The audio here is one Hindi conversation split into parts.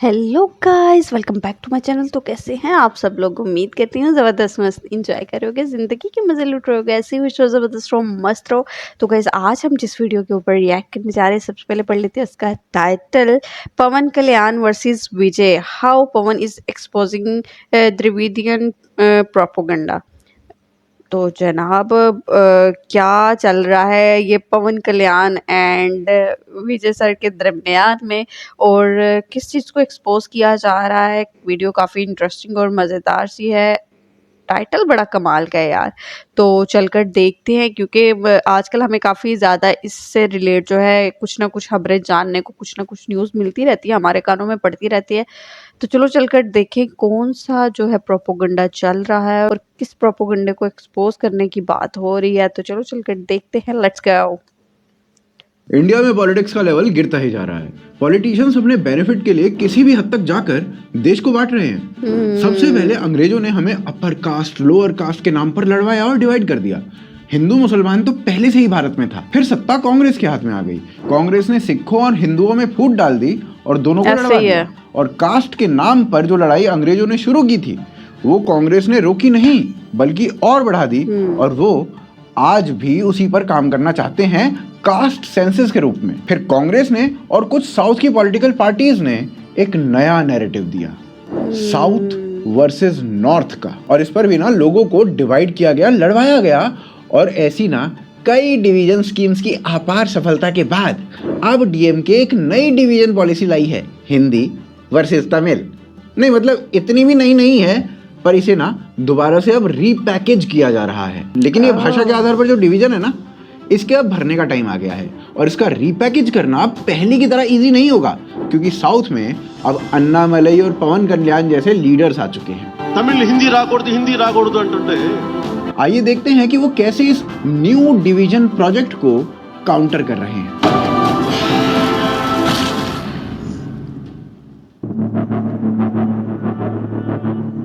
Hello guys, welcome back to my channel. तो कैसे हैं आप सब लोग? उम्मीद करती हूँ ज़बरदस्त मस्त इंजॉय करोगे, ज़िंदगी के मज़े लूट रहे होगे। ऐसे ही खुश रहो, ज़बरदस्त रहो, मस्त रहो। तो गाइस, आज हम जिस वीडियो के ऊपर रिएक्ट करने जा रहे हैं, सबसे पहले पढ़ लेते हैं उसका title. Pawan Kalyan versus Vijay, how Pawan is exposing Dravidian propaganda. तो जनाब, क्या चल रहा है ये पवन कल्याण एंड विजय सर के दरमियान में, और किस चीज़ को एक्सपोज किया जा रहा है। वीडियो काफ़ी इंटरेस्टिंग और मज़ेदार सी है। टाइटल बड़ा कमाल का है यार। तो चलकर देखते हैं, क्योंकि आजकल हमें काफ़ी ज़्यादा इससे रिलेट जो है कुछ ना कुछ खबरें जानने को, कुछ ना कुछ न्यूज़ मिलती रहती है, हमारे कानों में पड़ती रहती है। तो चलो चलकर देखें कौन सा जो है प्रोपोगंडा चल रहा है और किस प्रोपोगंडे को एक्सपोज करने की बात हो रही है। तो चलो चलकर देखते हैं, लेट्स गो। इंडिया में पॉलिटिक्स का लेवल गिरता ही जा रहा है। पॉलिटिशियंस अपने बेनिफिट के लिए किसी भी हद तक जाकर देश को बांट रहे हैं। सबसे पहले अंग्रेजों ने हमें अपर कास्ट लोअर कास्ट के नाम पर लड़वाया और डिवाइड कर दिया। हिंदू मुसलमान तो पहले से ही भारत में था। फिर सत्ता कांग्रेस के हाथ में आ गई। कांग्रेस ने सिखों और हिंदुओं में फूट डाल दी और दोनों को लड़वा दिया। और कास्ट के नाम पर जो लड़ाई अंग्रेजों ने शुरू की थी, वो कांग्रेस ने रोकी नहीं बल्कि और बढ़ा दी। और वो आज भी उसी पर काम करना चाहते हैं, कास्ट सेंसस के रूप में। फिर कांग्रेस ने और कुछ साउथ की पॉलिटिकल पार्टीज ने एक नया नैरेटिव दिया, साउथ वर्सेस नॉर्थ का। और इस पर भी ना लोगों को डिवाइड किया गया, लड़वाया गया। और ऐसी ना कई डिवीजन स्कीम्स की अपार सफलता के बाद अब डीएमके एक नई डिवीजन पॉलिसी लाई है, हिंदी वर्सेस तमिल। नहीं मतलब इतनी भी नई नहीं है, पर इसे ना दोबारा से अब रीपैकेज किया जा रहा है। लेकिन ये भाषा के आधार पर जो डिवीजन है ना, इसके अब भरने का टाइम आ गया है। और इसका रीपैकेज करना पहले की तरह इजी नहीं होगा, क्योंकि साउथ में अब अन्नामलई और पवन कल्याण जैसे लीडर्स आ चुके हैं। तमिल हिंदी राकूडू अंटुंटे। आइए देखते हैं कि वो कैसे इस न्यू डिवीजन प्रोजेक्ट को काउंटर कर रहे हैं।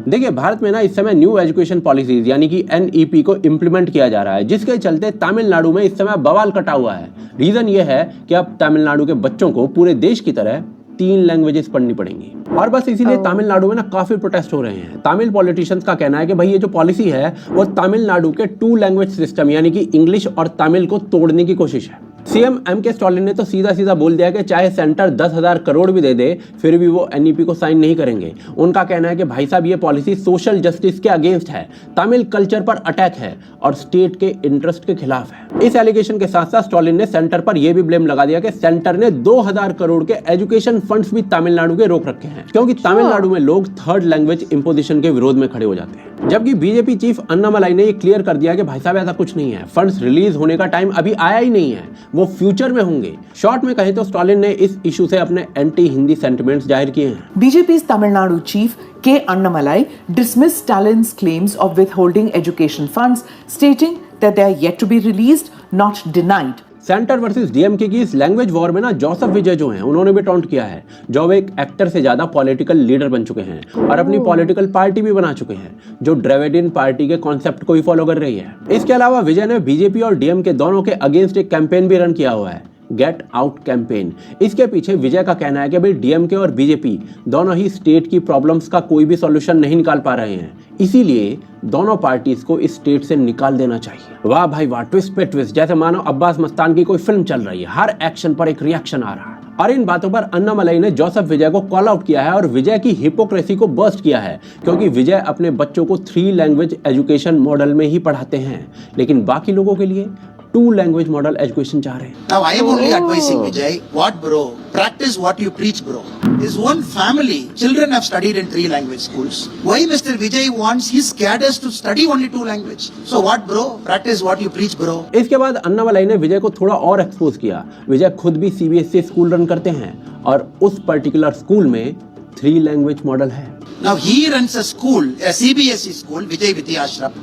देखिए, भारत में ना इस समय न्यू एजुकेशन पॉलिसीज यानी कि एनईपी को इम्प्लीमेंट किया जा रहा है, जिसके चलते तमिलनाडु में इस समय बवाल कटा हुआ है। रीजन ये है कि अब तमिलनाडु के बच्चों को पूरे देश की तरह 3 लैंग्वेजेस पढ़नी पड़ेंगी। और बस इसीलिए तमिलनाडु में ना काफी प्रोटेस्ट हो रहे हैं। तमिल पॉलिटिशियंस का कहना है कि भाई ये जो पॉलिसी है वो तमिलनाडु के 2 लैंग्वेज सिस्टम यानी कि इंग्लिश और तमिल को तोड़ने की कोशिश है। सीएम एमके स्टालिन ने तो सीधा सीधा बोल दिया कि चाहे सेंटर 10,000 करोड़ भी दे दे, फिर भी वो एनईपी को साइन नहीं करेंगे। उनका कहना है कि भाई साहब ये पॉलिसी सोशल जस्टिस के अगेंस्ट है, तमिल कल्चर पर अटैक है और स्टेट के इंटरेस्ट के खिलाफ है। इस एलिगेशन के साथ साथ स्टालिन ने सेंटर पर यह भी ब्लेम लगा दिया कि सेंटर ने 2,000 करोड़ के एजुकेशन फंड्स भी तमिलनाडु के रोक रखे हैं, क्योंकि तमिलनाडु में लोग 3rd लैंग्वेज इंपोजिशन के विरोध में खड़े हो जाते हैं। जबकि बीजेपी चीफ अन्नामलाई ने ये क्लियर कर दिया कि भाई साहब ऐसा कुछ नहीं है, फंड्स रिलीज होने का टाइम अभी आया ही नहीं है, वो फ्यूचर में होंगे। शॉर्ट में कहें तो स्टालिन ने इस इशू से अपने एंटी हिंदी सेंटिमेंट्स जाहिर किए हैं। BJP's Tamil Nadu chief K. Annamalai dismissed Stalin's claims of withholding education funds, stating that they are yet to be released, not denied. Centre versus DMK की इस लैंग्वेज वॉर में ना जोसेफ विजय जो हैं, उन्होंने भी टॉन्ट किया है। जो एक एक्टर से ज्यादा पॉलिटिकल लीडर बन चुके हैं और अपनी पॉलिटिकल पार्टी भी बना चुके हैं, जो द्रविडियन पार्टी के कॉन्सेप्ट को ही फॉलो कर रही है। इसके अलावा विजय ने बीजेपी और डीएमके दोनों के अगेंस्ट एक कैंपेन भी रन किया हुआ है, गेट आउट कैंपेन। इसके पीछे विजय का कहना है कि भाई डीएमके और बीजेपी दोनों ही स्टेट की प्रॉब्लम्स का कोई भी सॉल्यूशन नहीं निकाल पा रहे हैं, इसीलिए दोनों पार्टीज को इस स्टेट से निकाल देना चाहिए। वाह भाई वाह, ट्विस्ट पे ट्विस्ट, जैसे मानो अब्बास मस्तान की कोई फिल्म चल रही है, हर एक्शन पर एक रिएक्शन आ रहा है। और इन बातों पर अन्नामलई ने जोसेफ विजय को कॉल आउट किया है और विजय की हिपोक्रेसी को बर्स्ट किया है, क्योंकि विजय अपने बच्चों को 3 लैंग्वेज एजुकेशन मॉडल में ही पढ़ाते हैं, लेकिन बाकी लोगों के लिए 2 लैंग्वेज मॉडल एजुकेशन चाह रहे हैं। Now I am only advising Vijay, what bro? Practice what you preach, bro. This one family, children have studied in 3 language schools. Why Mr. Vijay wants his cadres to study only 2 language? So what bro? Practice what you preach, bro. इसके बाद अन्नामलई ने विजय को थोड़ा और एक्सपोज किया। विजय खुद भी सीबीएसई स्कूल रन करते हैं और उस पर्टिकुलर स्कूल में 3 लैंग्वेज मॉडल है। Now he runs a school, a CBSE school, Vijay Vidyashram,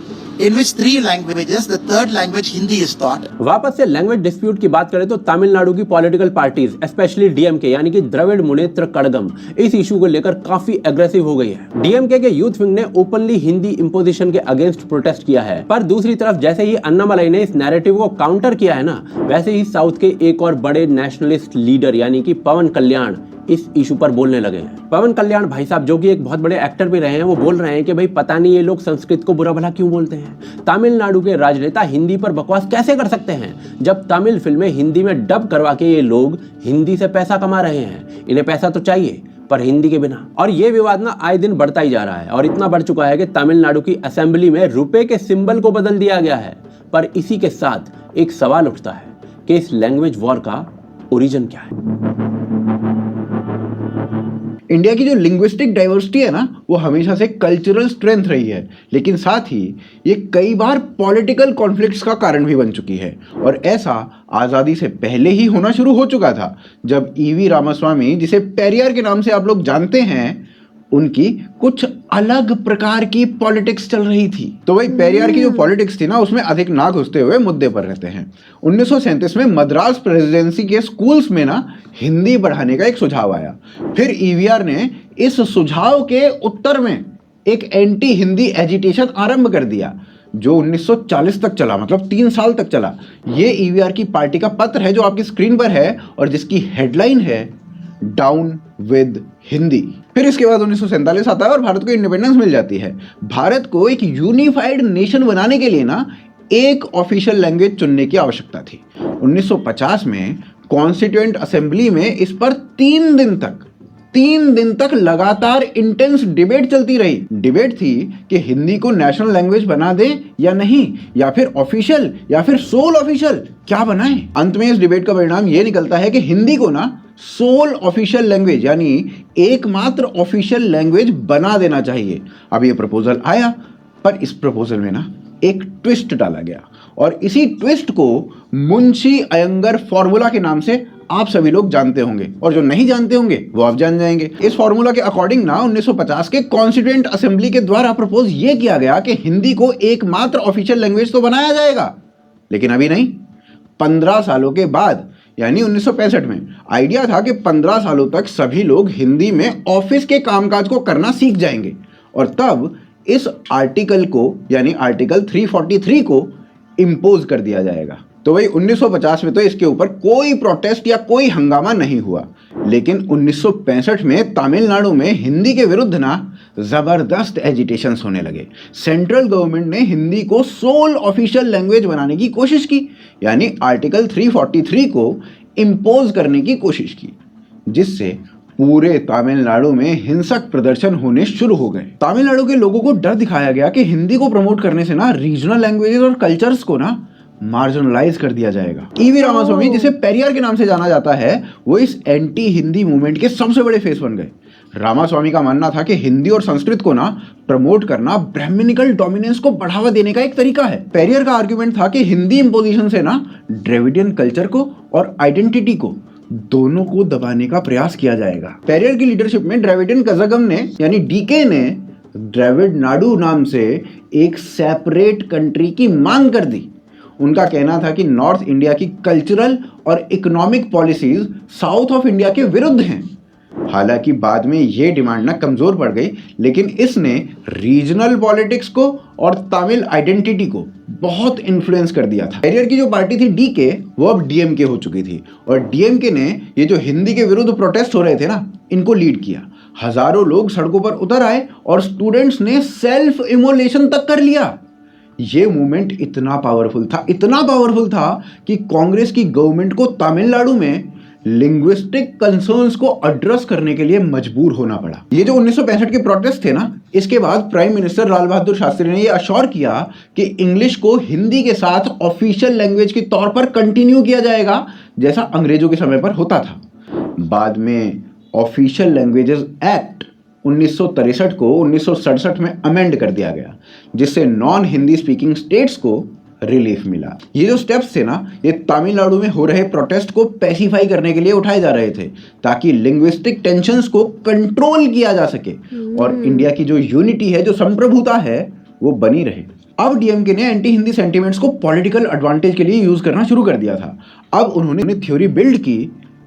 in which 3 languages, the 3rd language Hindi is taught. वापस से लैंग्वेज डिस्प्यूट की बात करें तो तमिलनाडु की पॉलिटिकल पार्टीज स्पेशली डीएमके यानी कि द्रविड़ मुनेत्र कड़गम इस इशू को लेकर काफी एग्रेसिव हो गई है। डीएमके के यूथ विंग ने ओपनली हिंदी इंपोजिशन के अगेंस्ट प्रोटेस्ट किया है, पर दूसरी तरफ जैसे ही अन्नामलई ने इस नैरेटिव को काउंटर किया है ना, वैसे ही साउथ के एक और बड़े नेशनलिस्ट लीडर यानी कि पवन कल्याण इस इशू पर बोलने लगे हैं। पवन कल्याण भाई साहब, जो कि एक बहुत बड़े एक्टर भी रहे हैं, वो बोल रहे हैं कि भाई पता नहीं ये लोग संस्कृत को बुरा भला क्यों बोलते हैं। तमिलनाडु के राजनेता हिंदी पर बकवास कैसे कर सकते हैं जब तमिल फिल्में हिंदी में डब करवा के ये लोग हिंदी से पैसा कमा रहे हैं। इन्हें पैसा तो चाहिए पर हिंदी के बिना। और ये विवाद ना आए दिन बढ़ता ही जा रहा है और इतना बढ़ चुका है कि तमिलनाडु की असेंबली में रुपए के सिंबल को बदल दिया गया है। पर इसी के साथ एक सवाल उठता है कि इस लैंग्वेज वॉर का ओरिजिन क्या है। इंडिया की जो लिंग्विस्टिक डाइवर्सिटी है ना, वो हमेशा से कल्चरल स्ट्रेंथ रही है, लेकिन साथ ही ये कई बार पॉलिटिकल कॉन्फ्लिक्ट्स का कारण भी बन चुकी है। और ऐसा आज़ादी से पहले ही होना शुरू हो चुका था, जब ईवी रामास्वामी, जिसे पेरियार के नाम से आप लोग जानते हैं, उनकी कुछ अलग प्रकार की पॉलिटिक्स चल रही थी। तो भाई पेरियार की जो पॉलिटिक्स थी ना, उसमें अधिक ना घुसते हुए मुद्दे पर रहते हैं। 1937 में मद्रास प्रेसिडेंसी के स्कूल्स में ना हिंदी बढ़ाने का एक सुझाव आया। फिर ईवीआर ने इस सुझाव के उत्तर में एक एंटी हिंदी एजिटेशन आरंभ कर दिया, जो 1940 तक चला, मतलब 3 साल तक चला। ये ईवीआर की पार्टी का पत्र है जो आपकी स्क्रीन पर है और जिसकी हेडलाइन है डाउन विद हिंदी। फिर इसके बाद 1947 आता है और भारत को इंडिपेंडेंस मिल जाती है। भारत को एक यूनिफाइड नेशन बनाने के लिए ना एक ऑफिशियल लैंग्वेज चुनने की आवश्यकता थी। 1950 में कॉन्स्टिट्यूएंट असेंबली में इस पर 3 दिन तक लगातार इंटेंस डिबेट चलती रही। डिबेट थी कि हिंदी को नेशनल लैंग्वेज बना दें या नहीं, या फिर ऑफिशियल या फिर सोल ऑफिशियल, क्या बनाएं। अंत में इस डिबेट का परिणाम यह निकलता है कि हिंदी को ना सोल ऑफिशियल लैंग्वेज यानी एकमात्र ऑफिशियल लैंग्वेज बना देना चाहिए। अब ये प्रपोजल आया, पर इस प्रपोजल में ना एक ट्विस्ट डाला गया और इसी ट्विस्ट को मुंशी अयंगर फॉर्मूला के नाम से आप सभी लोग जानते होंगे, और जो नहीं जानते होंगे वो आप जान जाएंगे। इस फॉर्मूला के अकॉर्डिंग ना 1950 के कॉन्स्टिट्यूएंट असेंबली के द्वारा प्रपोज ये किया गया कि हिंदी को एकमात्र ऑफिशियल लैंग्वेज तो बनाया जाएगा, लेकिन अभी नहीं, 15 सालों के बाद यानी 1965 में। आइडिया था कि 15 सालों तक सभी लोग हिंदी में ऑफिस के कामकाज को करना सीख जाएंगे और तब इस आर्टिकल को यानी आर्टिकल 343 को इम्पोज कर दिया जाएगा। तो भाई 1950 में तो इसके ऊपर कोई प्रोटेस्ट या कोई हंगामा नहीं हुआ, लेकिन 1965 में तमिलनाडु में हिंदी के विरुद्ध ना जबरदस्त एजिटेशंस होने लगे। सेंट्रल गवर्नमेंट ने हिंदी को सोल ऑफिशियल लैंग्वेज बनाने की कोशिश की, यानी आर्टिकल 343 को इम्पोज करने की कोशिश की, जिससे पूरे तमिलनाडु में हिंसक प्रदर्शन होने शुरू हो गए। तमिलनाडु के लोगों को डर दिखाया गया कि हिंदी को प्रमोट करने से ना रीजनल लैंग्वेजेस और कल्चर्स को ना मार्जिनलाइज कर दिया जाएगा। ईवी रामास्वामी, जिसे पेरियार के नाम से जाना जाता है, वो इस एंटी हिंदी मूवमेंट के सबसे बड़े फेस बन गए। रामास्वामी का मानना था कि हिंदी और संस्कृत को ना प्रमोट करना ब्राह्मणिकल डोमिनेंस को बढ़ावा देने का एक तरीका है। पेरियर का आर्गुमेंट था कि हिंदी इंपोजिशन से ना द्रविडियन कल्चर को और आइडेंटिटी को दोनों को दबाने का प्रयास किया जाएगा। पेरियर की लीडरशिप में द्रविडियन कज़गम ने यानी डीके ने द्रविड़ नाडु नाम से एक सेपरेट कंट्री की मांग कर दी। उनका कहना था कि नॉर्थ इंडिया की कल्चरल और economic policies south of India के विरुद्ध हैं। हालांकि बाद में ये डिमांड ना कमजोर पड़ गई, लेकिन इसने रीजनल पॉलिटिक्स को और तमिल आइडेंटिटी को बहुत इन्फ्लुएंस कर दिया था। पेरियर की जो पार्टी थी डीके, वो अब डीएमके हो चुकी थी और डीएमके ने ये जो हिंदी के विरुद्ध प्रोटेस्ट हो रहे थे ना, इनको लीड किया। हजारों लोग सड़कों पर उतर आए और स्टूडेंट्स ने सेल्फ इमोलेशन तक कर लिया। ये मूवमेंट इतना पावरफुल था कि कांग्रेस की गवर्नमेंट को तमिलनाडु में लिंग्विस्टिक कंसर्न्स को एड्रेस करने के लिए मजबूर होना पड़ा। ये जो 1965 के प्रोटेस्ट थे ना, इसके बाद प्राइम मिनिस्टर लाल बहादुर शास्त्री ने ये अश्योर किया कि इंग्लिश को हिंदी के साथ ऑफिशियल लैंग्वेज के तौर पर कंटिन्यू किया जाएगा, जैसा अंग्रेजों के समय पर होता था। बाद में ऑफिशियल लैंग्वेजेस एक्ट 1963 को 1967 में अमेंड कर दिया गया, जिससे नॉन हिंदी स्पीकिंग स्टेट्स को रिलीफ मिला। ये जो स्टेप्स थे ना, ये तमिलनाडु में हो रहे प्रोटेस्ट को पैसिफाई करने के लिए उठाए जा रहे थे, ताकि लिंग्विस्टिक टेंशंस को कंट्रोल किया जा सके और इंडिया की जो यूनिटी है, जो संप्रभुता है, वो बनी रहे। अब डीएमके ने एंटी हिंदी सेंटिमेंट्स को पॉलिटिकल एडवांटेज के लिए यूज करना शुरू कर दिया था। अब उन्होंने थ्योरी बिल्ड की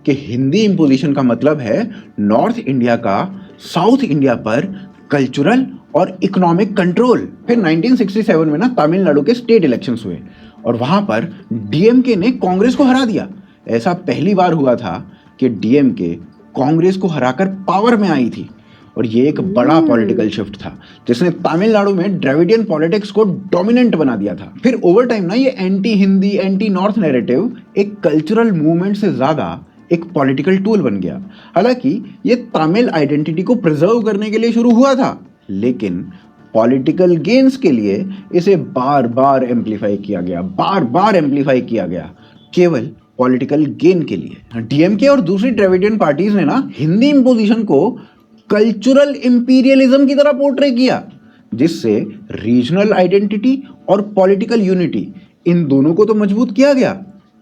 कि हिंदी इंपोजिशन का मतलब है नॉर्थ इंडिया का साउथ इंडिया पर कल्चरल और इकोनॉमिक कंट्रोल। फिर 1967 में ना तमिलनाडु के स्टेट इलेक्शंस हुए और वहां पर डीएमके ने कांग्रेस को हरा दिया। ऐसा पहली बार हुआ था कि डीएमके कांग्रेस को हराकर पावर में आई थी। और ये एक बड़ा पॉलिटिकल शिफ्ट था जिसने तमिलनाडु में द्रविडियन पॉलिटिक्स को डोमिनेंट बना दिया था। फिर ओवर टाइम ना ये anti Hindi anti north narrative एक कल्चरल मूवमेंट से ज्यादा एक पॉलिटिकल टूल बन गया। हालांकि ये तमिल आइडेंटिटी को प्रिजर्व करने के लिए शुरू हुआ था, लेकिन पॉलिटिकल गेन्स के लिए इसे बार बार एम्पलीफाई किया गया केवल पॉलिटिकल गेन के लिए। डीएमके और दूसरी द्रविडियन पार्टीज ने ना हिंदी इंपोजिशन को कल्चरल इंपीरियलिज्म की तरह पोर्ट्रे किया, जिससे रीजनल आइडेंटिटी और पॉलिटिकल यूनिटी इन दोनों को तो मजबूत किया गया,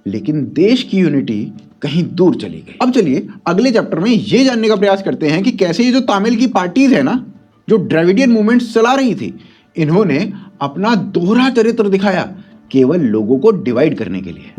लेकिन देश की यूनिटी कहीं दूर चली गई। अब चलिए अगले चैप्टर में ये जानने का प्रयास करते हैं कि कैसे ये जो तमिल की पार्टीज है ना, जो द्रविडियन मूवमेंट्स चला रही थी, इन्होंने अपना दोहरा चरित्र दिखाया केवल लोगों को डिवाइड करने के लिए।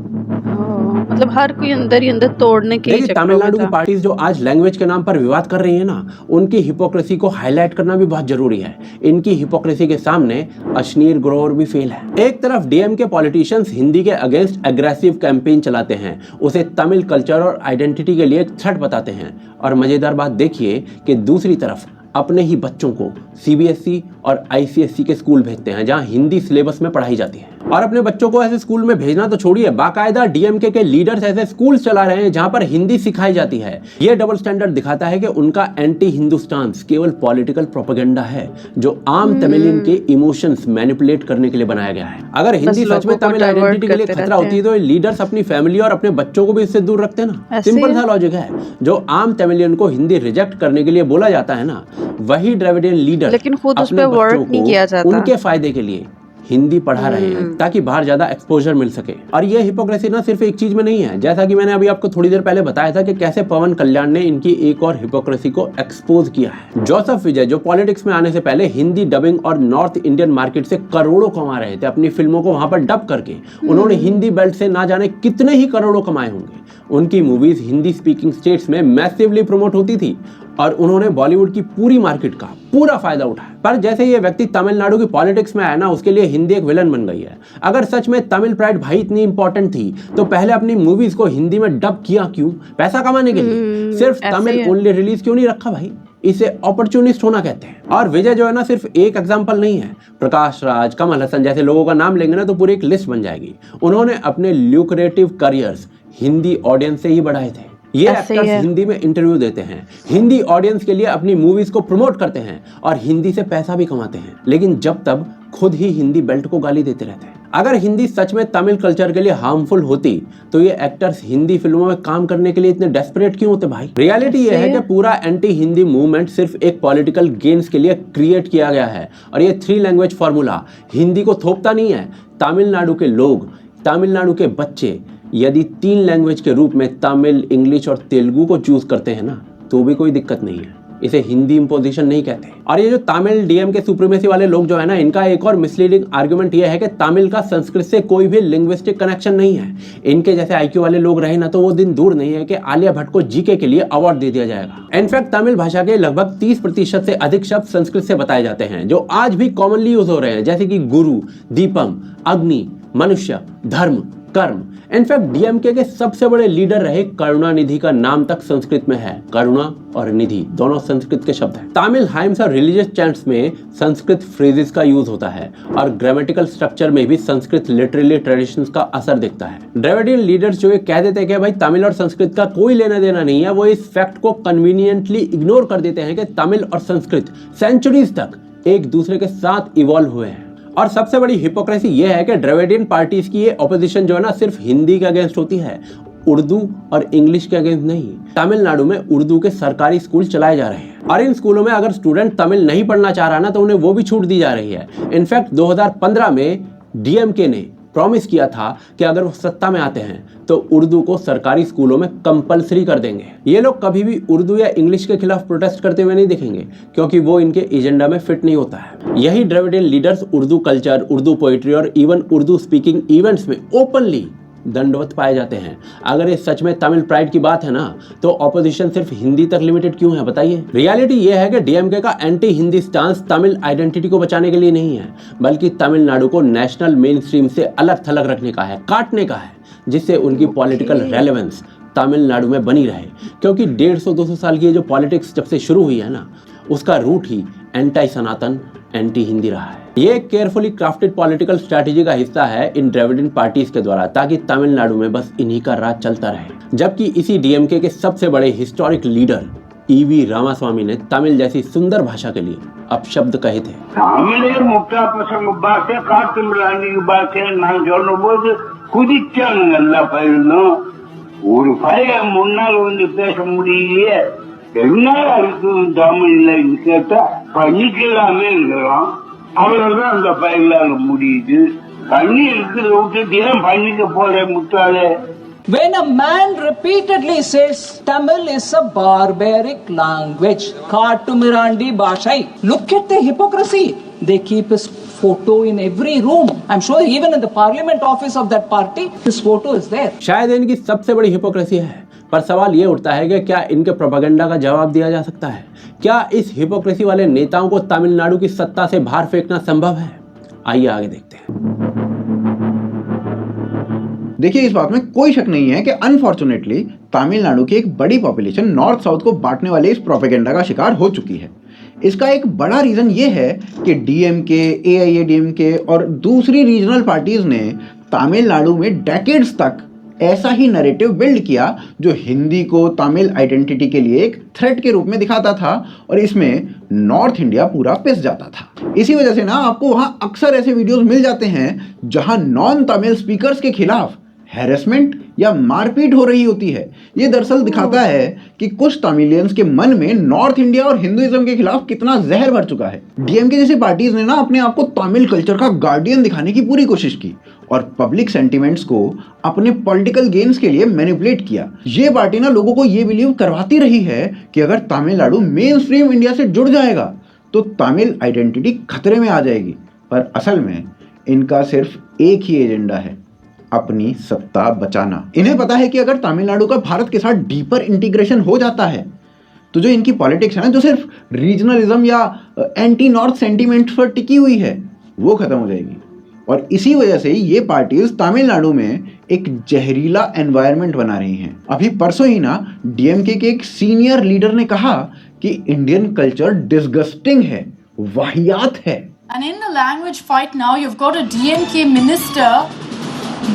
मतलब हर कोई अंदर ही अंदर तोड़ने के लिए। तमिलनाडु की पार्टीज जो आज लैंग्वेज के नाम पर विवाद कर रही है ना, उनकी हिपोक्रेसी को हाईलाइट करना भी बहुत जरूरी है। इनकी हिपोक्रेसी के सामने अश्नीर ग्रोवर भी फेल है। एक तरफ डीएमके पॉलिटिशियंस हिंदी के अगेंस्ट एग्रेसिव कैंपेन चलाते हैं, उसे तमिल कल्चर और आइडेंटिटी के लिए एक थ्रेट बताते हैं, और मजेदार बात देखिए कि दूसरी तरफ अपने ही बच्चों को सीबीएसई और आईसीएसई के स्कूल भेजते हैं जहां हिंदी सिलेबस में पढ़ाई जाती है। और अपने बच्चों को ऐसे स्कूल में भेजना तो छोड़िए, बाकायदा डीएमके के लीडर्स ऐसे स्कूल चला रहे हैं जहां पर हिंदी सिखाई जाती है। ये डबल स्टैंडर्ड दिखाता है कि उनका एंटी हिंदू स्टांस केवल पॉलिटिकल प्रोपेगेंडा है जो आम तमिलियन के इमोशंस मैनिपुलेट करने के लिए बनाया गया है। अगर हिंदी सच में तमिल आइडेंटिटी के लिए खतरा होती है तो लीडर्स अपनी फैमिली और अपने बच्चों को भी इससे दूर रखते ना। सिंपल सा लॉजिक है। जो आम तमिलियन को हिंदी रिजेक्ट करने के लिए बोला जाता है ना, वही द्रविडियन लीडर लेकिन खुद उस पे वर्क नहीं किया जाता। उनके फायदे के लिए हिंदी पढ़ा रहे हैं ताकि बाहर ज्यादा एक्सपोजर मिल सके। और ये हिपोक्रेसी ना सिर्फ एक चीज में नहीं है, जैसा कि मैंने अभी आपको थोड़ी देर पहले बताया था कि कैसे पवन कल्याण ने इनकी एक और हिपोक्रेसी को एक्सपोज किया है। जोसेफ विजय जो पॉलिटिक्स में आने से पहले हिंदी डबिंग और नॉर्थ इंडियन मार्केट से करोड़ों कमा रहे थे अपनी फिल्मों को वहां पर डब करके। उन्होंने हिंदी बेल्ट से ना जाने कितने ही करोड़ों कमाए होंगे। उनकी मूवीज हिंदी स्पीकिंग स्टेट्स में मैसिवली प्रमोट होती थी और उन्होंने बॉलीवुड की पूरी मार्केट का पूरा फायदा उठाया। पर जैसे ये व्यक्ति तमिलनाडु की पॉलिटिक्स में आया ना, उसके लिए हिंदी एक विलन बन गई है। अगर सच में तमिल प्राइड भाई इतनी इंपॉर्टेंट थी तो पहले अपनी मूवीज को हिंदी में डब किया क्यों? पैसा कमाने के लिए। सिर्फ तमिल ओनली रिलीज क्यों नहीं रखा भाई? इसे अपॉर्चुनिस्ट होना कहते हैं। और विजय जो है ना सिर्फ एक एग्जांपल नहीं है। प्रकाश राज, कमल हसन जैसे लोगों का नाम लेंगे ना तो पूरी एक लिस्ट बन जाएगी। उन्होंने अपने ल्यूक्रेटिव करियर्स हिंदी ऑडियंस से ही बढ़ाए थे। ये एक्टर्स हिंदी में इंटरव्यू देते हैं, हिंदी ऑडियंस के लिए अपनी मूवीज को प्रमोट करते हैं और हिंदी से पैसा भी कमाते हैं, लेकिन जब तब खुद ही हिंदी बेल्ट को गाली देते रहते हैं। अगर हिंदी सच में तमिल कल्चर के लिए हार्मफुल होती तो ये एक्टर्स हिंदी फिल्मों में काम करने के लिए इतने डेस्परेट क्यों होते भाई? रियलिटी ये है कि पूरा एंटी हिंदी मूवमेंट सिर्फ एक पॉलिटिकल गेन्स के लिए क्रिएट किया गया है और ये 3 लैंग्वेज फॉर्मूला हिंदी को थोपता नहीं है। तमिलनाडु के लोग, तमिलनाडु के बच्चे यदि 3 लैंग्वेज के रूप में तमिल, इंग्लिश और तेलुगु को चूज करते हैं ना तो भी कोई दिक्कत नहीं है। इसे हिंदी इंपोजिशन नहीं कहते। और ये जो तमिल डीएम के सुप्रीमेसी वाले लोग जो है ना, इनका एक और मिसलीडिंग आर्गुमेंट ये है कि तमिल का संस्कृत से कोई भी लिंग्विस्टिक कनेक्शन नहीं है। इनके जैसे आईक्यू वाले लोग रहे ना तो वो दिन दूर नहीं है कि आलिया भट्ट को जीके के लिए अवार्ड दे दिया जाएगा। इनफैक्ट तमिल भाषा के लगभग 30% से अधिक शब्द संस्कृत से बताए जाते हैं जो आज भी कॉमनली यूज हो रहे हैं, जैसे कि गुरु, दीपम, अग्नि, मनुष्य, धर्म, कर्म। इनफैक्ट डीएमके के सबसे बड़े लीडर रहे करुणानिधि का नाम तक संस्कृत में है। करुणा और निधि दोनों संस्कृत के शब्द हैं। तमिल हाइम्स और रिलीजियस चैंट्स में संस्कृत फ्रेजेस का यूज होता है और ग्रामेटिकल स्ट्रक्चर में भी संस्कृत लिटरेरी ट्रेडिशंस का असर दिखता है। द्रविडियन लीडर्स जो ये कह देते हैं कि भाई तमिल और संस्कृत का कोई लेना देना नहीं है, वो इस फैक्ट को कन्वीनियंटली इग्नोर कर देते हैं कि तमिल और संस्कृत सेंचुरीज तक एक दूसरे के साथ इवॉल्व हुए हैं। और सबसे बड़ी हिपोक्रेसी यह है कि द्रविडियन पार्टीज की ये ऑपोजिशन जो है ना सिर्फ हिंदी के अगेंस्ट होती है, उर्दू और इंग्लिश के अगेंस्ट नहीं। तमिलनाडु में उर्दू के सरकारी स्कूल चलाए जा रहे हैं और इन स्कूलों में अगर स्टूडेंट तमिल नहीं पढ़ना चाह रहा ना तो उन्हें वो भी छूट दी जा रही है। इनफैक्ट 2015 में डीएमके ने प्रॉमिस किया था कि अगर वो सत्ता में आते हैं तो उर्दू को सरकारी स्कूलों में कंपलसरी कर देंगे। ये लोग कभी भी उर्दू या इंग्लिश के खिलाफ प्रोटेस्ट करते हुए नहीं दिखेंगे क्योंकि वो इनके एजेंडा में फिट नहीं होता है। यही Dravidian leaders Urdu culture, Urdu poetry और इवन उर्दू स्पीकिंग इवेंट्स में ओपनली दंडवत पाए जाते हैं। अगर ये सच में तमिल प्राइड की बात है ना तो ऑपोजिशन सिर्फ हिंदी तक लिमिटेड क्यों है बताइए? रियलिटी ये है कि डीएमके का anti Hindi stance Tamil identity को बचाने के लिए नहीं है, बल्कि तमिलनाडु को नेशनल मेन स्ट्रीम से अलग थलग रखने का है, काटने का है, जिससे उनकी पॉलिटिकल रेलेवेंस तमिलनाडु में बनी रहे, क्योंकि 150-200 साल की ये जो पॉलिटिक्स जब से शुरू हुई है ना, उसका रूट ही एंटी सनातन, एंटी हिंदी रहा है। ये एक केयरफुली क्राफ्टेड पॉलिटिकल स्ट्रैटेजी का हिस्सा है इन ड्रेविडियन पार्टीज के द्वारा, ताकि तमिलनाडु में बस इन्हीं का राज चलता रहे। जबकि इसी डीएमके के सबसे बड़े हिस्टोरिक लीडर ईवी रामास्वामी ने तमिल जैसी सुंदर भाषा के लिए अपशब्द कहे थे। தமிழே முட்டா பசங்க பாஷை, காட்டு மிராண்டி பாஷை நான் சொல்லும்போது குதிச்சாங்க எல்லா பயிலும். ஒரு பையன் முன்னால் வந்து பேச முடியலையே, என்ன இருக்கு தமிழ்ல கேட்டா பண்ணிக்கலாமே இருக்கிறோம். அவ்வளவுதான் அந்த பயிலால முடியுது. பண்ணி இருக்கிறத விட்டுட்டு ஏன் பண்ணிக்க போற முட்டாளே. When a man repeatedly says Tamil is a barbaric language, Katumirandi Bhashai, look at the hypocrisy. They keep his photo in every room. I'm sure even in the parliament office of that party, his photo is there. शायद इनकी सबसे बड़ी हिपोक्रेसी है, पर सवाल ये उठता है कि क्या इनके प्रोपेगेंडा का जवाब दिया जा सकता है? क्या इस हिपोक्रेसी वाले नेताओं को तमिलनाडु की सत्ता से बाहर फेंकना संभव है? आइए आगे देखते हैं। देखिए, इस बात में कोई शक नहीं है कि अनफॉर्चुनेटली तमिलनाडु की एक बड़ी पॉपुलेशन नॉर्थ साउथ को बांटने वाले इस प्रोपेगेंडा का शिकार हो चुकी है। इसका एक बड़ा रीजन ये है कि डीएमके, एआईएडीएमके और दूसरी रीजनल पार्टीज ने तमिलनाडु में डेकेड्स तक ऐसा ही नैरेटिव बिल्ड किया जो हिंदी को तमिल आइडेंटिटी के लिए एक थ्रेट के रूप में दिखाता था, और इसमें नॉर्थ इंडिया पूरा पिस जाता था। इसी वजह से ना आपको वहां अक्सर ऐसे वीडियोस मिल जाते हैं जहां नॉन तमिल स्पीकर्स के खिलाफ हैरेसमेंट या मारपीट हो रही होती है। ये दरअसल दिखाता है कि कुछ तमिलियंस के मन में नॉर्थ इंडिया और हिंदुइज्म के खिलाफ कितना जहर भर चुका है। डीएमके जैसे पार्टीज ने ना अपने आप को तमिल कल्चर का गार्डियन दिखाने की पूरी कोशिश की और पब्लिक सेंटिमेंट्स को अपने पॉलिटिकल गेन्स के लिए मैनिपुलेट किया। ये पार्टी ना लोगों को ये बिलीव करवाती रही है कि अगर तमिलनाडु मेन स्ट्रीम इंडिया से जुड़ जाएगा तो तमिल आइडेंटिटी खतरे में आ जाएगी। पर असल में इनका सिर्फ एक ही एजेंडा है, अपनी सत्ता बचाना। इन्हें पता है कि अगर तमिलनाडु का भारत के साथ डीपर इंटीग्रेशन हो जाता है तो जो इनकी पॉलिटिक्स है ना, जो सिर्फ रीजनलिज्म या एंटी नॉर्थ सेंटीमेंट पर टिकी हुई है, वो खत्म हो जाएगी। और इसी वजह से ये पार्टीज तमिलनाडु में एक जहरीला एनवायरनमेंट बना रही हैं। अभी परसों ही ना डीएमके के एक सीनियर लीडर ने कहा कि इंडियन कल्चर डिस्गस्टिंग है, वाहियात है। And in the language fight now, you've got a DMK minister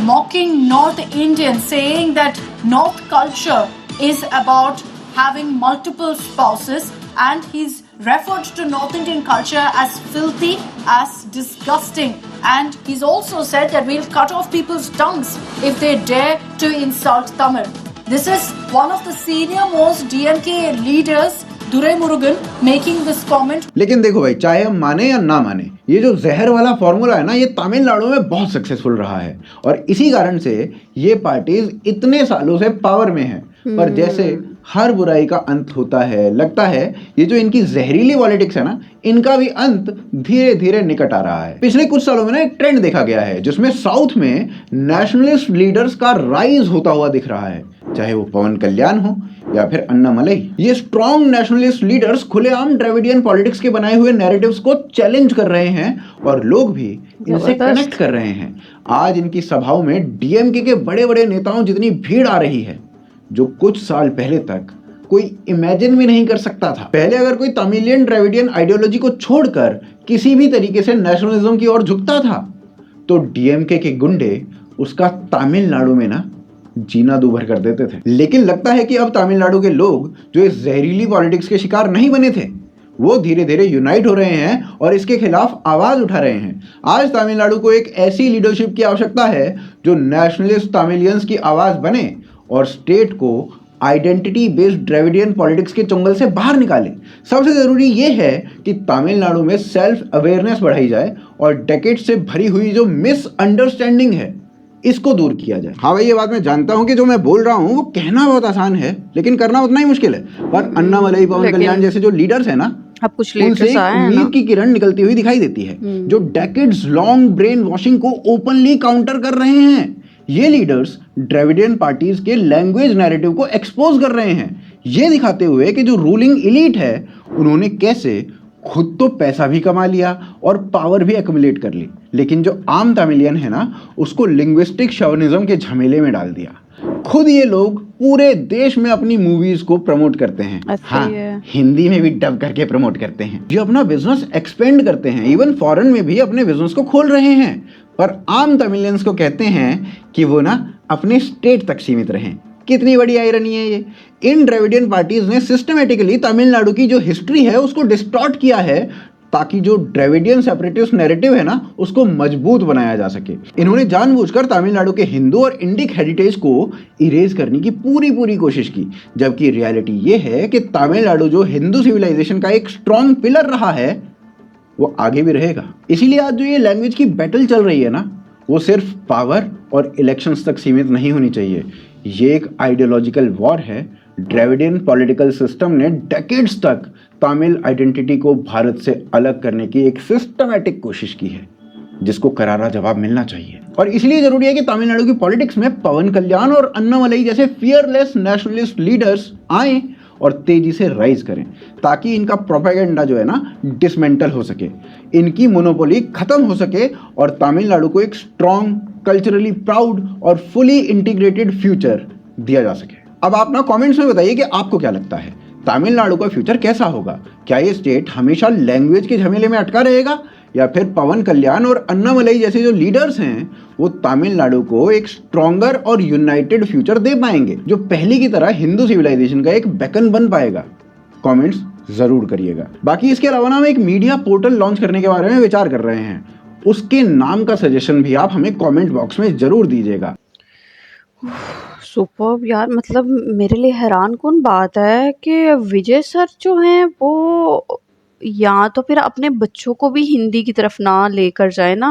mocking North Indians, saying that North culture is about having multiple spouses, and he's referred to North Indian culture as filthy, as disgusting, and he's also said that we'll cut off people's tongues if they dare to insult Tamil. This is one of the senior most DMK leaders, Duraimurugan, making this comment. लेकिन देखो भाई, चाहे हम माने या ना माने, ये जो जहर वाला फॉर्मूला है ना, ये तमिलनाडु में बहुत सक्सेसफुल रहा है और इसी कारण से ये पार्टीज इतने सालों से पावर में है। पर जैसे हर बुराई का अंत होता है, लगता है ये जो इनकी जहरीली पॉलिटिक्स है ना, इनका भी अंत धीरे धीरे निकट आ रहा है। पिछले कुछ सालों में ना एक ट्रेंड देखा गया है जिसमें साउथ में नेशनलिस्ट लीडर्स का राइज होता हुआ दिख रहा है, चाहे वो पवन कल्याण हो या फिर अन्नामलई। ये स्ट्रॉन्ग नेशनलिस्ट लीडर्स खुलेआम द्रविडियन पॉलिटिक्स के बनाए हुए नैरेटिव्स को चैलेंज कर रहे हैं और लोग भी इनसे कनेक्ट कर रहे हैं। आज इनकी सभाओं में डीएमके के बड़े बड़े नेताओं जितनी भीड़ आ रही है, जो कुछ साल पहले तक कोई इमेजिन भी नहीं कर सकता था। पहले अगर कोई तमिलियन द्रविडियन आइडियोलॉजी को छोड़कर किसी भी तरीके से नेशनलिज्म की ओर झुकता था तो डीएमके के गुंडे उसका तमिलनाडु में ना जीना दूभर कर देते थे। लेकिन लगता है कि अब तमिलनाडु के लोग जो इस जहरीली पॉलिटिक्स के शिकार नहीं बने थे, वो धीरे धीरे यूनाइट हो रहे हैं और इसके खिलाफ आवाज उठा रहे हैं। आज तमिलनाडु को एक ऐसी लीडरशिप की आवश्यकता है जो नेशनलिस्ट तमिलियंस की आवाज बने और स्टेट को आइडेंटिटी बेस्ड द्रविडियन पॉलिटिक्स के चंगल से बाहर निकाले। सबसे जरूरी यह है कि तमिलनाडु में सेल्फ अवेयरनेस बढ़ाई जाए और डेकेड से भरी हुई जो मिसअंडरस्टैंडिंग है, इसको दूर किया जाए। हाँ भाई, ये बात मैं जानता हूँ कि जो मैं बोल रहा हूँ वो कहना बहुत आसान है, लेकिन करना उतना ही मुश्किल है। पर अन्नामलई, पवन कल्याण जैसे जो लीडर्स है ना, अब कुछ लीडर्स आए हैं, उम्मीद की किरण निकलती हुई दिखाई देती है, जो डेकेड्स लॉन्ग ब्रेन वॉशिंग को ओपनली काउंटर कर रहे हैं। ये लीडर्स द्रविडियन पार्टीज के लैंग्वेज नैरेटिव को एक्सपोज कर रहे हैं, ये दिखाते हुए कि जो रूलिंग एलीट है उन्होंने कैसे खुद तो पैसा भी कमा लिया और पावर भी एक्युमुलेट कर ली, लेकिन जो आम तमिलियन है ना, उसको लिंग्विस्टिक शोविनिज्म के झमेले में डाल दिया। खुद ये लोग पूरे देश में अपनी मूवीज को प्रमोट करते हैं। अच्छा, हाँ, ये हिंदी में भी डब करके प्रमोट करते हैं। जो अपना बिजनेस एक्सपेंड करते हैं, इवन फॉरेन में भी अपने बिजनेस को खोल रहे हैं, पर आम तमिलियंस को कहते हैं कि वो ना अपने स्टेट तक सीमित रहें। कितनी बड़ी आयरनी है ये। इन द्रविडियन पार्टीज ने सिस्टमेटिकली तमिलनाडु की जो हिस्ट्री है उसको डिस्टॉर्ट किया है, ताकि जो द्रविडियन सेपरेटिस्ट नैरेटिव है ना उसको मजबूत बनाया जा सके। इन्होंने जानबूझकर तमिलनाडु के हिंदू और इंडिक हेरिटेज को इरेज करने की पूरी कोशिश की, जबकि रियलिटी ये है कि तमिलनाडु जो हिंदू सिविलाइजेशन का एक स्ट्रॉन्ग पिलर रहा है वो आगे भी रहेगा। इसीलिए आज जो ये लैंग्वेज की बैटल चल रही है ना, वो सिर्फ पावर और इलेक्शंस तक सीमित नहीं होनी चाहिए। ये एक आइडियोलॉजिकल वॉर है। द्रविडियन पॉलिटिकल सिस्टम ने डेकेड्स तक तमिल आइडेंटिटी को भारत से अलग करने की एक सिस्टमैटिक कोशिश की है, जिसको करारा जवाब मिलना चाहिए। और इसलिए जरूरी है कि तमिलनाडु की पॉलिटिक्स में पवन कल्याण और अन्नामलई जैसे फियरलेस नेशनलिस्ट लीडर्स आए और तेजी से राइज करें, ताकि इनका प्रोपेगेंडा जो है ना डिसमेंटल हो सके, इनकी मोनोपोली खत्म हो सके और तमिलनाडु को एक स्ट्रॉन्ग, कल्चरली प्राउड और फुली इंटीग्रेटेड फ्यूचर दिया जा सके। अब आप ना कमेंट्स में बताइए कि आपको क्या लगता है, तमिलनाडु का फ्यूचर कैसा होगा? क्या ये स्टेट हमेशा लैंग्वेज के झमेले में अटका रहेगा, या फिर पवन कल्याण और अन्नामलई जैसे जो लीडर्स हैं वो तमिलनाडु को एक स्ट्रॉन्गर और यूनाइटेड फ्यूचर दे पाएंगे, जो पहले की तरह हिंदू सिविलाइजेशन का एक बेकन बन पाएगा? कमेंट्स जरूर करिएगा। बाकी इसके अलावा ना हम एक मीडिया पोर्टल लॉन्च करने के बारे में विचार कर रहे हैं, उसके नाम का सजेशन भी आप हमें कमेंट बॉक्स में जरूर दीजिएगा। सुपर्ब यार, मतलब मेरे लिए हैरान कौन बात है कि विजय सर जो हैं वो या तो फिर अपने बच्चों को भी हिंदी की तरफ ना लेकर जाए ना।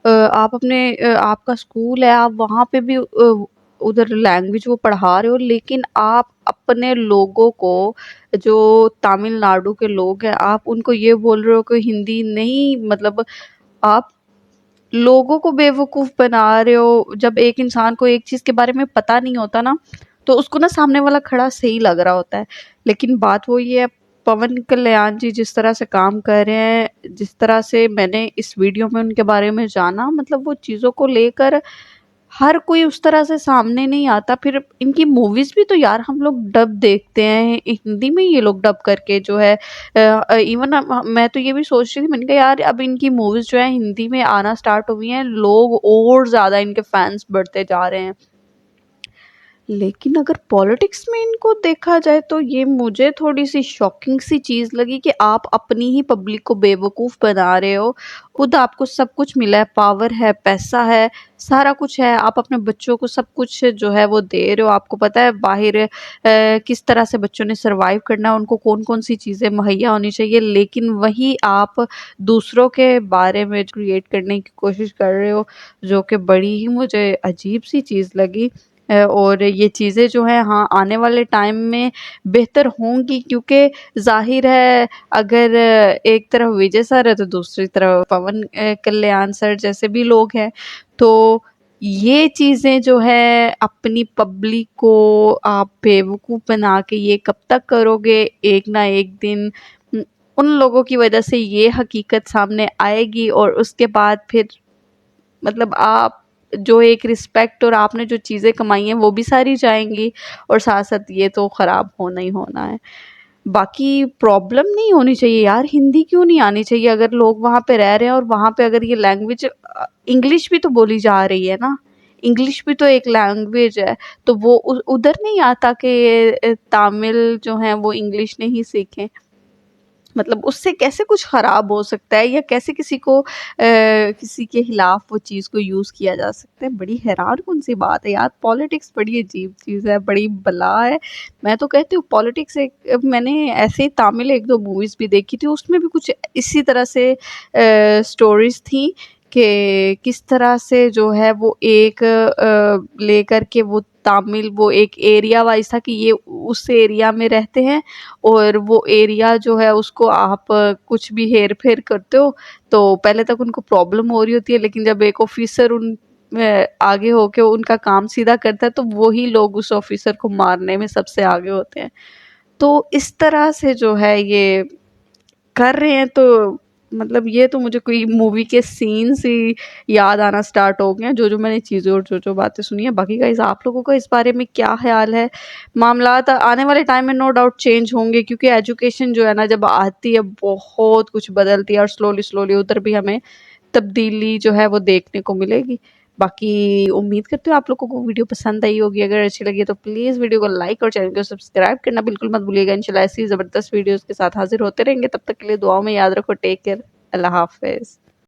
आप अपने आपका स्कूल है, आप वहाँ पे भी उधर लैंग्वेज वो पढ़ा रहे हो, लेकिन आप अपने लोगों को, जो तमिलनाडु के लोग हैं, आप उनको ये बोल रहे हो कि हिंदी नहीं, मतलब आप लोगों को बेवकूफ़ बना रहे हो। जब एक इंसान को एक चीज़ के बारे में पता नहीं होता ना, तो उसको ना सामने वाला खड़ा सही लग रहा होता है, लेकिन बात वो ये है, पवन कल्याण जी जिस तरह से काम कर रहे हैं, जिस तरह से मैंने इस वीडियो में उनके बारे में जाना, मतलब वो चीज़ों को लेकर हर कोई उस तरह से सामने नहीं आता। फिर इनकी मूवीज़ भी तो यार हम लोग डब देखते हैं, हिंदी में ये लोग डब करके जो है, इवन मैं तो ये भी सोच रही थी, मैंने कहा यार अब इनकी मूवीज़ जो है हिंदी में आना स्टार्ट हुई हैं, लोग और ज़्यादा इनके फैंस बढ़ते जा रहे हैं। लेकिन अगर पॉलिटिक्स में इनको देखा जाए तो ये मुझे थोड़ी सी शॉकिंग सी चीज़ लगी कि आप अपनी ही पब्लिक को बेवकूफ़ बना रहे हो। खुद आपको सब कुछ मिला है, पावर है, पैसा है, सारा कुछ है, आप अपने बच्चों को सब कुछ जो है वो दे रहे हो। आपको पता है बाहर किस तरह से बच्चों ने सर्वाइव करना है, उनको कौन कौन सी चीज़ें मुहैया होनी चाहिए, लेकिन वही आप दूसरों के बारे में क्रिएट करने की कोशिश कर रहे हो, जो कि बड़ी ही मुझे अजीब सी चीज़ लगी। और ये चीज़ें जो हैं हाँ आने वाले टाइम में बेहतर होंगी, क्योंकि जाहिर है अगर एक तरफ विजय सर है तो दूसरी तरफ पवन कल्याण सर जैसे भी लोग हैं, तो ये चीज़ें जो है अपनी पब्लिक को आप बेवकूफ़ बना के ये कब तक करोगे? एक ना एक दिन उन लोगों की वजह से ये हकीकत सामने आएगी, और उसके बाद फिर मतलब आप जो एक रिस्पेक्ट और आपने जो चीज़ें कमाई हैं वो भी सारी जाएंगी, और साथ साथ ये तो ख़राब होना ही होना है। बाकी प्रॉब्लम नहीं होनी चाहिए यार, हिंदी क्यों नहीं आनी चाहिए? अगर लोग वहाँ पे रह रहे हैं और वहाँ पे अगर ये लैंग्वेज, इंग्लिश भी तो बोली जा रही है ना, इंग्लिश भी तो एक लैंग्वेज है, तो वो उधर नहीं आता कि तमिल जो हैं वो इंग्लिश नहीं सीखें? मतलब उससे कैसे कुछ ख़राब हो सकता है, या कैसे किसी को किसी के खिलाफ वो चीज़ को यूज़ किया जा सकता है? बड़ी हैरान कौन सी बात है यार। पॉलिटिक्स बड़ी अजीब चीज़ है, बड़ी बला है। मैं तो कहती हूँ पॉलिटिक्स एक, मैंने ऐसे ही तमिल 1-2 मूवीज़ भी देखी थी, उसमें भी कुछ इसी तरह से स्टोरीज़ थी कि किस तरह से जो है वो एक लेकर के वो तमिल, वो एक एरिया वाइज था कि ये उस एरिया में रहते हैं, और वो एरिया जो है उसको आप कुछ भी हेर फेर करते हो तो पहले तक उनको प्रॉब्लम हो रही होती है, लेकिन जब एक ऑफिसर उन आगे होके उनका काम सीधा करता है तो वही लोग उस ऑफिसर को मारने में सबसे आगे होते हैं। तो इस तरह से जो है ये कर रहे हैं, तो मतलब ये तो मुझे कोई मूवी के सीन से याद आना स्टार्ट हो गए हैं, जो मैंने चीज़ें और जो बातें सुनी है। बाकी गाइस आप लोगों का इस बारे में क्या ख्याल है? मामलात आने वाले टाइम में नो डाउट चेंज होंगे, क्योंकि एजुकेशन जो है ना जब आती है बहुत कुछ बदलती है, और स्लोली उधर भी हमें तब्दीली जो है वो देखने को मिलेगी। बाकी उम्मीद करती हूँ आप लोगों को वीडियो पसंद आई होगी। अगर अच्छी लगी तो प्लीज़ वीडियो को लाइक और चैनल को सब्सक्राइब करना बिल्कुल मत भूलिएगा। इंशाल्लाह ऐसी ज़बरदस्त वीडियोस के साथ हाजिर होते रहेंगे। तब तक के लिए दुआओं में याद रखो। Take care. अल्लाह हाफिज़।